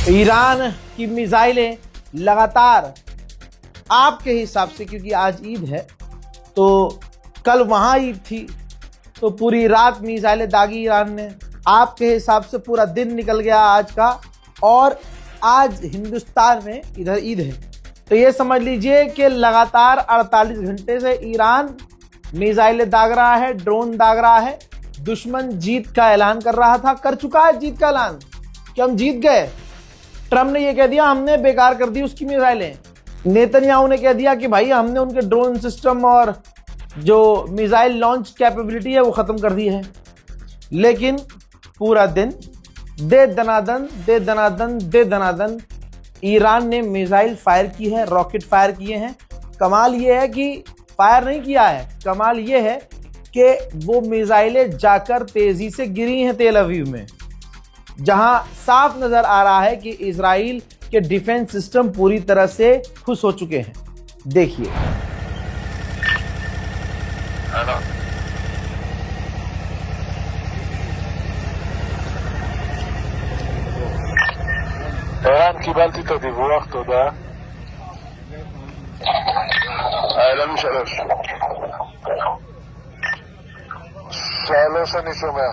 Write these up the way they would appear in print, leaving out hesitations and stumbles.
Iran की मिसाइलें लगातार आपके हिसाब से, क्योंकि आज ईद है तो कल वहां ईद थी तो पूरी रात मिसाइलें दागी ईरान ने। आपके हिसाब से पूरा दिन निकल गया आज का, और आज हिंदुस्तान में इधर ईद है तो ये समझ लीजिए कि लगातार 48 घंटे से ईरान मिसाइलें दाग रहा है, ड्रोन दाग रहा है। दुश्मन जीत का ऐलान कर रहा था, कर चुका है जीत का ऐलान कि हम जीत गए। ट्रम्प ने यह कह दिया हमने बेकार कर दी उसकी मिसाइलें। नेतन्याहू ने कह दिया कि भाई हमने उनके ड्रोन सिस्टम और जो मिसाइल लॉन्च कैपेबिलिटी है वो खत्म कर दी है। लेकिन पूरा दिन दे दनादन ईरान ने मिसाइल फायर की है, रॉकेट फायर किए हैं। कमाल ये है कि फायर नहीं किया है, कमाल ये है कि वो मिसाइलें जाकर तेजी से गिरी हैं तेल अवीव में, जहां साफ नजर आ रहा है कि इजराइल के डिफेंस सिस्टम पूरी तरह से खुश हो चुके हैं। देखिए קיבלתי את הדיווח, תודה. לנו שלוש. שלוש אני שומע.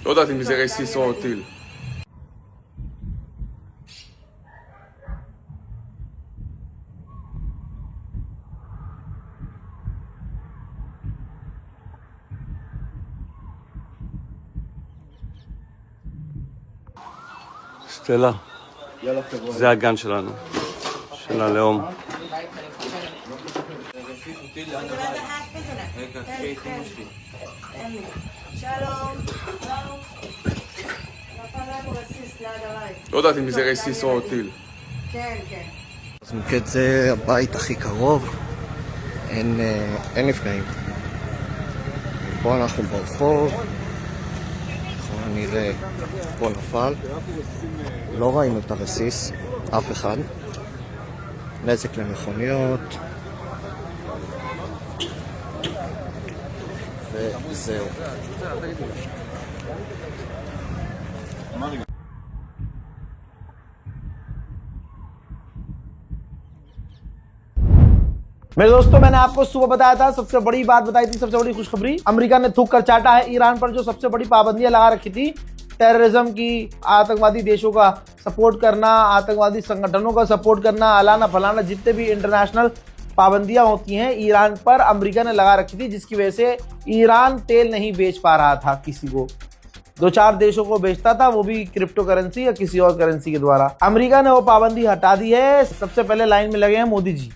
לא יודעת אם זה רסיס או טיל. סטלה, זה הגן שלנו, של הלאום. לא יודעת אם זה רסיס או טיל. אז מוקד זה הבית הכי קרוב, אין נפגעים. פה אנחנו ברחוב, ככל הנראה פה נפל. לא ראינו את הרסיס, אף אחד. נזק למכוניות. וזהו. मेरे दोस्तों, मैंने आपको सुबह बताया था, सबसे बड़ी बात बताई थी, सबसे बड़ी खुशखबरी, अमेरिका ने थूक कर चाटा है ईरान पर जो सबसे बड़ी पाबंदियां लगा रखी थी, टेररिज्म की, आतंकवादी देशों का सपोर्ट करना, आतंकवादी संगठनों का सपोर्ट करना, अलाना फलाना, जितने भी इंटरनेशनल पाबंदियां होती हैं ईरान पर अमेरिका ने लगा रखी थी, जिसकी वजह से ईरान तेल नहीं बेच पा रहा था किसी को। 2-4 देशों को बेचता था, वो भी क्रिप्टो करेंसी या किसी और करेंसी के द्वारा। अमेरिका ने वो पाबंदी हटा दी है। सबसे पहले लाइन में लगे हैं मोदी जी।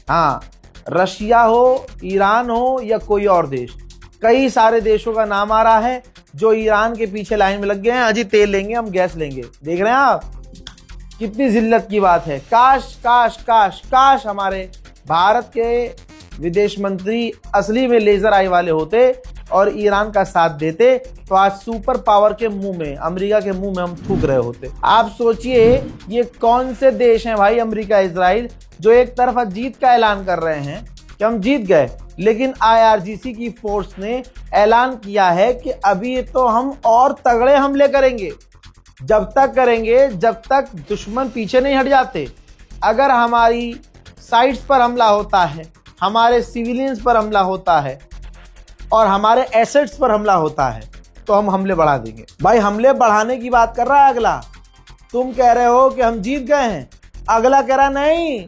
हाँ, रशिया हो, ईरान हो या कोई और देश, कई सारे देशों का नाम आ रहा है जो ईरान के पीछे लाइन में लग गए हैं। अजी तेल लेंगे हम, गैस लेंगे। देख रहे हैं आप कितनी जिल्लत की बात है। काश काश काश काश हमारे भारत के विदेश मंत्री असली में लेजर आई वाले होते और ईरान का साथ देते तो आज सुपर पावर के मुंह में, अमेरिका के मुंह में हम थूक रहे होते। आप सोचिए ये कौन से देश हैं भाई, अमेरिका, इजराइल, जो एक तरफा जीत का ऐलान कर रहे हैं कि हम जीत गए, लेकिन IRGC की फोर्स ने ऐलान किया है कि अभी तो हम और तगड़े हमले करेंगे। जब तक करेंगे जब तक दुश्मन पीछे नहीं हट जाते। अगर हमारी साइट्स पर हमला होता है, हमारे सिविलियंस पर हमला होता है और हमारे एसेट्स पर हमला होता है तो हम हमले बढ़ा देंगे। भाई हमले बढ़ाने की बात कर रहा है अगला। तुम कह रहे हो कि हम जीत गए हैं, अगला कह रहा नहीं,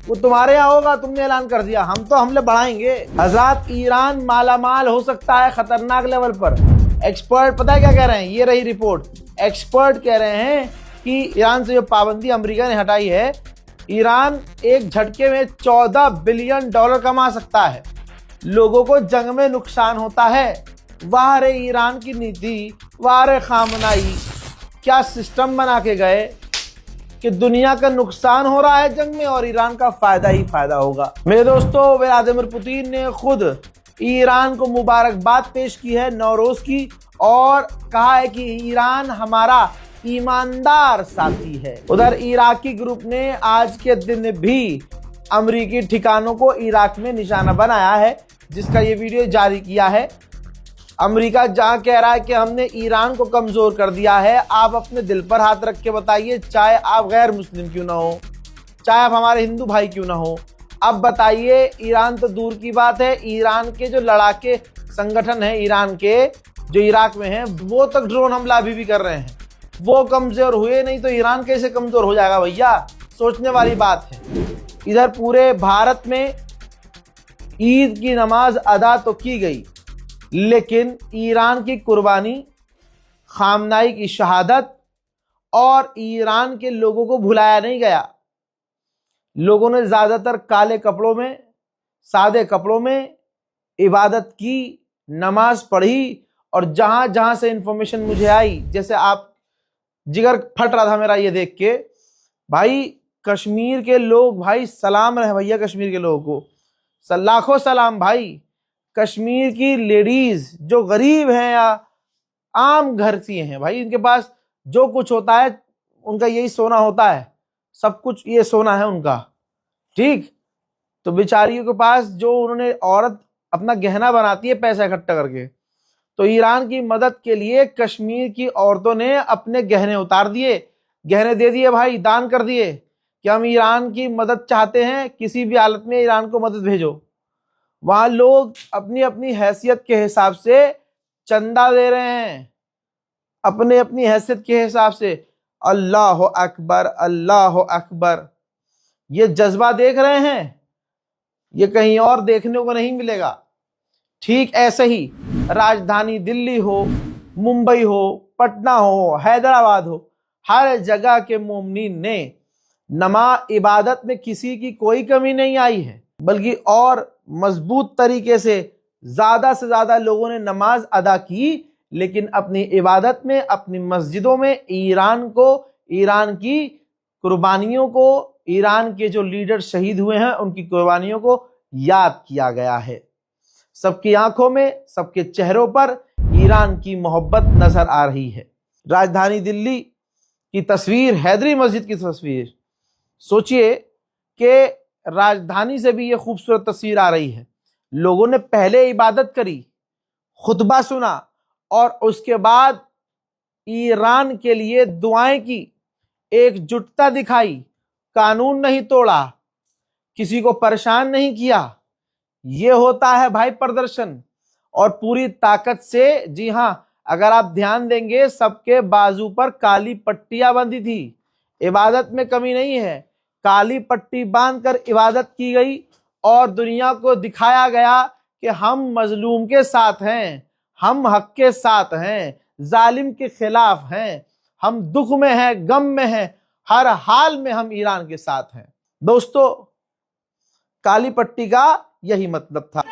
वो तुम्हारे यहाँ होगा, तुमने ऐलान कर दिया, हम तो हमले बढ़ाएंगे। हज़रात, ईरान मालामाल हो सकता है खतरनाक लेवल पर। एक्सपर्ट पता है क्या कह रहे हैं, ये रही रिपोर्ट। एक्सपर्ट कह रहे हैं कि ईरान से जो पाबंदी अमेरिका ने हटाई है, ईरान एक झटके में $14 बिलियन कमा सकता है। लोगों को जंग में नुकसान होता है। वाह रे ईरान की नीति, वाह रे खामनाई, क्या सिस्टम बना के गए कि दुनिया का नुकसान हो रहा है जंग में और ईरान का फायदा ही फायदा होगा। मेरे दोस्तों, व्लादिमीर पुतिन ने खुद ईरान को मुबारकबाद पेश की है नौरोज की और कहा है कि ईरान हमारा ईमानदार साथी है। उधर इराकी ग्रुप ने आज के दिन भी अमेरिकी ठिकानों को इराक में निशाना बनाया है, जिसका ये वीडियो जारी किया है। अमेरिका जहां कह रहा है कि हमने ईरान को कमजोर कर दिया है, आप अपने दिल पर हाथ रख के बताइए, चाहे आप गैर मुस्लिम क्यों ना हो, चाहे आप हमारे हिंदू भाई क्यों ना हो। अब बताइए, ईरान तो दूर की बात है, ईरान के जो लड़ाके संगठन है ईरान के जो इराक में हैं, वो तक ड्रोन हमला अभी भी कर रहे हैं। वो कमजोर हुए नहीं तो ईरान कैसे कमजोर हो जाएगा भैया? सोचने वाली बात है। इधर पूरे भारत में ईद की नमाज अदा तो की गई, लेकिन ईरान की कुर्बानी, खामनाई की शहादत और ईरान के लोगों को भुलाया नहीं गया। लोगों ने ज्यादातर काले कपड़ों में, सादे कपड़ों में इबादत की, नमाज पढ़ी और जहां जहां से इंफॉर्मेशन मुझे आई, जैसे आप जिगर फट रहा था मेरा ये देख के, भाई कश्मीर के लोग, भाई सलाम रहे भैया कश्मीर के लोगों को, लाखों सलाम भाई। कश्मीर की लेडीज जो गरीब हैं या आम घर सी हैं भाई, इनके पास जो कुछ होता है उनका यही सोना होता है, सब कुछ ये सोना है उनका, ठीक। तो बेचारियों के पास जो उन्होंने औरत अपना गहना बनाती है पैसा इकट्ठा करके, तो ईरान की मदद के लिए कश्मीर की औरतों ने अपने गहने उतार दिए, गहने दे दिए भाई, दान कर दिए कि हम ईरान की मदद चाहते हैं, किसी भी हालत में ईरान को मदद भेजो। वहां लोग अपनी अपनी हैसियत के हिसाब से चंदा दे रहे हैं, अपने अपनी हैसियत के हिसाब से। अल्लाह अकबर, अल्लाह अकबर। ये जज्बा देख रहे हैं, ये कहीं और देखने को नहीं मिलेगा। ठीक ऐसे ही राजधानी दिल्ली हो, मुंबई हो, पटना हो, हैदराबाद हो, हर जगह के मोमिनीन ने नमाज इबादत में किसी की कोई कमी नहीं आई है, बल्कि और मजबूत तरीके से ज्यादा लोगों ने नमाज अदा की, लेकिन अपनी इबादत में, अपनी मस्जिदों में ईरान को, ईरान की कुर्बानियों को, ईरान के जो लीडर शहीद हुए हैं उनकी कुर्बानियों को याद किया गया है। सबकी आंखों में, सबके चेहरों पर ईरान की मोहब्बत नजर आ रही है। राजधानी दिल्ली की तस्वीर, हैदरी मस्जिद की तस्वीर, सोचिए कि राजधानी से भी ये खूबसूरत तस्वीर आ रही है। लोगों ने पहले इबादत करी, खुतबा सुना और उसके बाद ईरान के लिए दुआएं की, एकजुटता दिखाई, कानून नहीं तोड़ा, किसी को परेशान नहीं किया। ये होता है भाई प्रदर्शन, और पूरी ताकत से। जी हां, अगर आप ध्यान देंगे सबके बाजू पर काली पट्टियां बंधी थी, इबादत में कमी नहीं है। काली पट्टी बांधकर इबादत की गई और दुनिया को दिखाया गया कि हम मजलूम के साथ हैं, हम हक के साथ हैं, जालिम के खिलाफ हैं, हम दुख में हैं, गम में हैं, हर हाल में हम ईरान के साथ हैं। दोस्तों, काली पट्टी का यही मतलब था।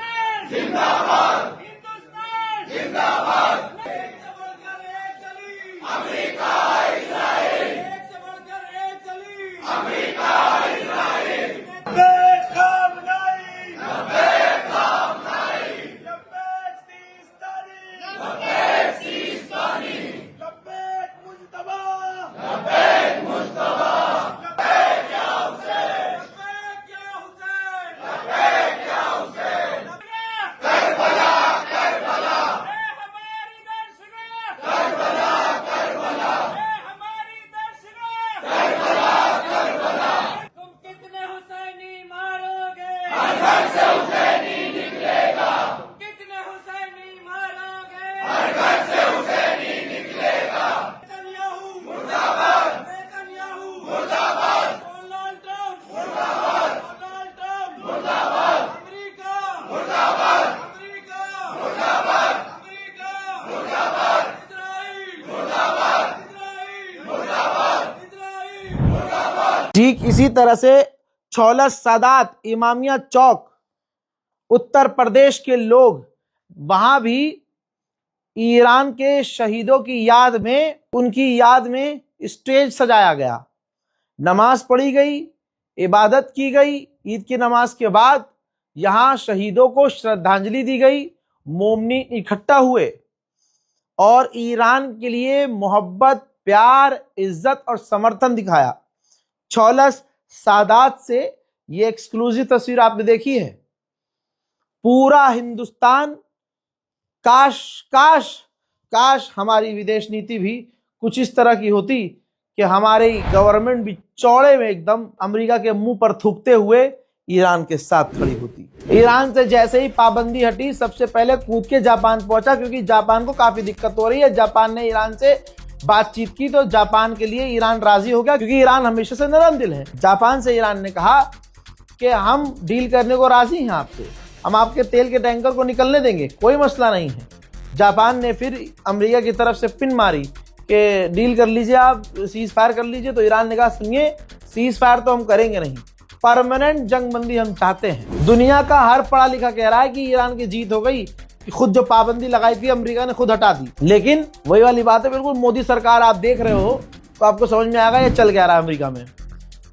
जिंदाबाद, हिंदुस्तान जिंदाबाद। एक से बढ़कर एक गली, अमेरिका इजराइल। एक से बढ़कर एक गली, अमेरिका इजराइल। लब्बैक खामनाई, लब्बैक खामनाई, लब्बैक सीस्तानी, लब्बैक सीस्तानी, लब्बैक मुज्तबा, लब्बैक मुज्तबा, लब्बैक या हुसैन, लब्बैक या हुसैन, लब्बैक या हुसैन। करबला, करबला, ए हमारी दर्शना, करबला, करबला, ए हमारी दर्शना, करबला, करबला। तुम कितने हुसैनी मारोगे, हर घर से हुसैनी निकलेगा। तुम कितने हुसैनी मारोगे, हर घर से हुसैनी निकलेगा। नेतन्याहू मुर्दाबाद, नेतन्याहू मुर्दाबाद, डोनाल्ड ट्रंप मुर्दाबाद, डोनाल्ड ट्रंप मुर्दाबाद, अमेरिका मुर्दाबाद, अमेरिका मुर्दाबाद, अमेरिका मुर्दाबाद, इजराइल मुर्दाबाद, इजराइल मुर्दाबाद, इजराइल मुर्दाबाद। ठीक इसी तरह से छौलस सादात इमामिया चौक, उत्तर प्रदेश के लोग, वहां भी ईरान के शहीदों की याद में, उनकी याद में स्टेज सजाया गया, नमाज पढ़ी गई, इबादत की गई। ईद की नमाज के बाद यहां शहीदों को श्रद्धांजलि दी गई, मोमनी इकट्ठा हुए और ईरान के लिए मोहब्बत, प्यार, इज्जत और समर्थन दिखाया। चौलस सादात से ये एक्सक्लूसिव तस्वीर आपने देखी है। पूरा हिंदुस्तान काश काश काश हमारी विदेश नीति भी कुछ इस तरह की होती कि हमारी गवर्नमेंट भी चौड़े में एकदम अमेरिका के मुंह पर थूकते हुए ईरान के साथ खड़ी होती। ईरान से जैसे ही पाबंदी हटी, सबसे पहले कूद के जापान पहुंचा, क्योंकि जापान को काफी दिक्कत हो रही है। जापान ने ईरान से बातचीत की तो जापान के लिए ईरान राजी हो गया, क्योंकि ईरान हमेशा से नरम दिल है। जापान से ईरान ने कहा कि हम डील करने को राजी हैं आपसे, हम आपके तेल के टैंकर को निकलने देंगे, कोई मसला नहीं है। जापान ने फिर अमेरिका की तरफ से पिन मारी कि डील कर लीजिए, आप सीज फायर कर लीजिए। तो ईरान ने कहा सुनिए, सीज फायर तो हम करेंगे नहीं, परमानेंट जंगबंदी हम चाहते हैं। दुनिया का हर पढ़ा लिखा कह रहा है कि ईरान की जीत हो गई, कि खुद जो पाबंदी लगाई थी अमेरिका ने खुद हटा दी। लेकिन वही वाली बात है, बिल्कुल मोदी सरकार आप देख रहे हो तो आपको समझ में आएगा ये चल क्या रहा है अमेरिका में।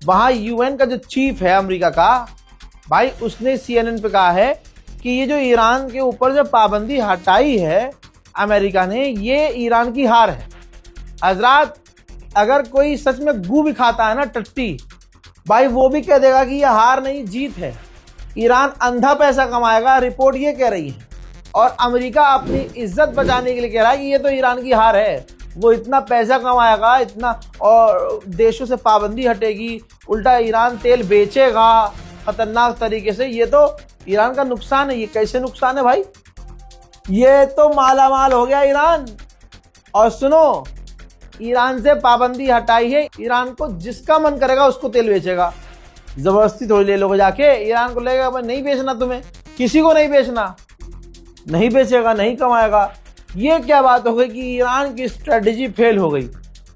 वहां यूएन का जो चीफ है अमेरिका का, भाई उसने CNN पे कहा है कि ये जो ईरान के ऊपर जो पाबंदी हटाई है अमेरिका ने, ये ईरान की हार है। हजरात, अगर कोई सच में गू भी खाता है ना टट्टी, भाई वो भी कह देगा कि ये हार नहीं जीत है। ईरान अंधा पैसा कमाएगा, रिपोर्ट ये कह रही है। और अमेरिका अपनी इज्जत बचाने के लिए कह रहा है कि ये तो ईरान की हार है। वो इतना पैसा कमाएगा, इतना, और देशों से पाबंदी हटेगी, उल्टा ईरान तेल बेचेगा खतरनाक तरीके से। ये तो ईरान का नुकसान है। ये कैसे नुकसान है भाई? ये तो माला माल हो गया ईरान। और सुनो, ईरान से पाबंदी हटाई है, ईरान को जिसका मन करेगा उसको तेल बेचेगा। जबरदस्ती थोड़ी ले लोगे जाके, ईरान को लगेगा भाई नहीं बेचना, तुम्हें किसी को नहीं बेचना, नहीं बेचेगा, नहीं कमाएगा। ये क्या बात हो गई कि ईरान की स्ट्रेटेजी फेल हो गई?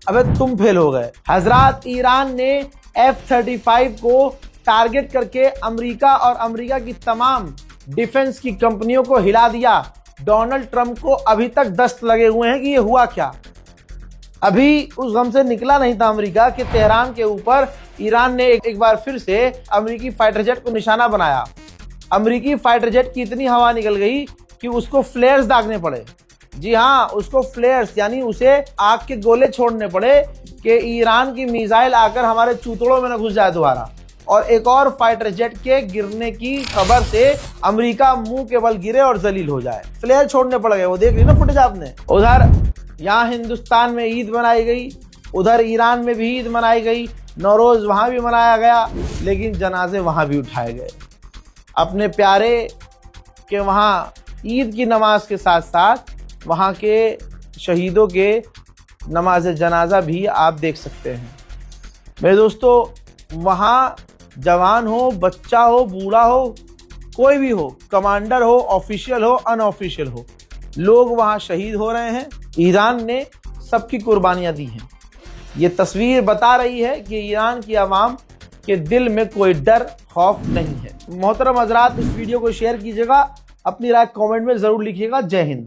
अबे तुम फेल हो गए। हजरात, ईरान ने F-35 को टारगेट करके अमेरिका और अमेरिका की तमाम डिफेंस की कंपनियों को हिला दिया। डोनाल्ड ट्रंप को अभी तक दस्त लगे हुए हैं कि ये हुआ क्या। अभी उस गम से निकला नहीं था अमेरिका कि तेहरान के ऊपर ईरान ने एक बार फिर से अमेरिकी फाइटर जेट को निशाना बनाया। अमेरिकी फाइटर जेट की इतनी हवा निकल गई कि उसको फ्लेयर्स दागने पड़े। जी हाँ, उसको फ्लेयर्स यानी उसे आग के गोले छोड़ने पड़े कि ईरान की मिसाइल आकर हमारे चूतड़ों में न घुस जाए दोबारा। और एक और फाइटर जेट के गिरने की खबर से अमेरिका मुंह के बल गिरे और जलील हो जाए। फ्लेयर छोड़ने पड़ गए। वो देख ली ना फुटेज आपने। उधर यहाँ हिंदुस्तान में ईद मनाई गई, उधर ईरान में भी ईद मनाई गई, नौरोज वहां भी मनाया गया, लेकिन जनाजे वहां भी उठाए गए। अपने प्यारे के वहाँ ईद की नमाज के साथ साथ वहाँ के शहीदों के नमाज जनाजा भी आप देख सकते हैं। मेरे दोस्तों, वहाँ जवान हो, बच्चा हो, बूढ़ा हो, कोई भी हो, कमांडर हो, ऑफिशियल हो, अनऑफिशियल हो, लोग वहाँ शहीद हो रहे हैं। ईरान ने सबकी कुर्बानियाँ दी हैं। ये तस्वीर बता रही है कि ईरान की आवाम के दिल में कोई डर, खौफ नहीं है। मोहतरम हजरात, इस वीडियो को शेयर कीजिएगा, अपनी राय कमेंट में ज़रूर लिखिएगा। जय हिंद।